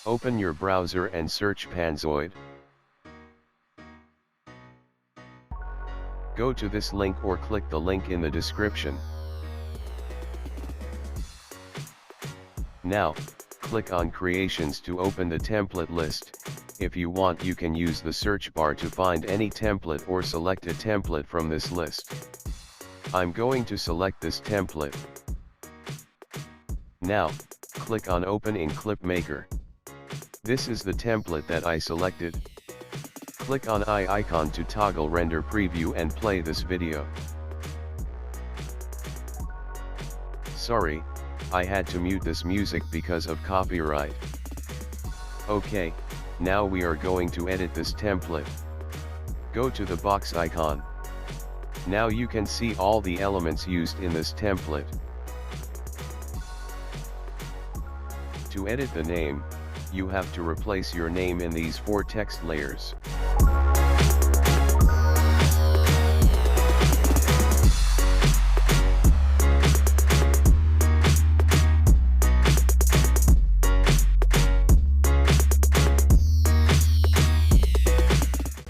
Open your browser and search Panzoid. Go to this link or click the link in the description. Now, click on Creations to open the template list. If you want, you can use the search bar to find any template or select a template from this list. I'm going to select this template. Now, click on Open in Clip Maker. This is the template that I selected. Click on eye icon to toggle render preview and play this video. Sorry, I had to mute this music because of copyright. Okay, now we are going to edit this template. Go to the box icon. Now you can see all the elements used in this template. To edit the name, you have to replace your name in these 4 text layers.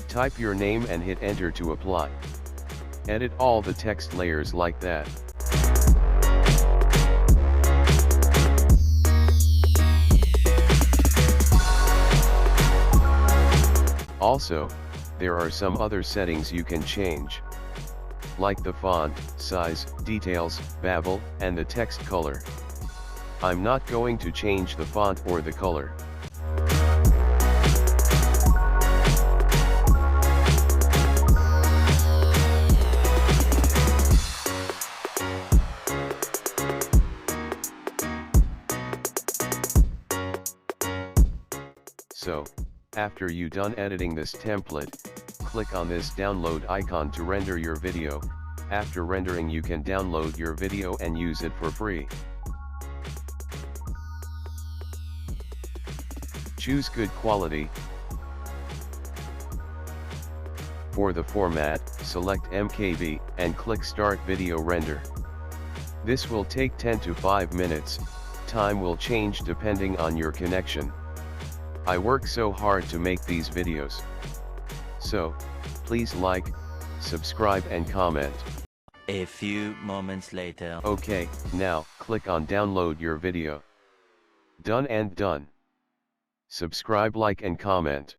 Type your name and hit enter to apply. Edit all the text layers like that. Also, there are some other settings you can change, like the font, size, details, bevel, and the text color. I'm not going to change the font or the color. So, after you done editing this template, click on this download icon to render your video. After rendering, you can download your video and use it for free. Choose good quality. For the format, select MKV and click Start Video Render. This will take 10 to 5 minutes. Time will change depending on your connection. I work so hard to make these videos. So, please like, subscribe and comment. A few moments later. Okay, now, click on download your video. Done and done. Subscribe, like and comment.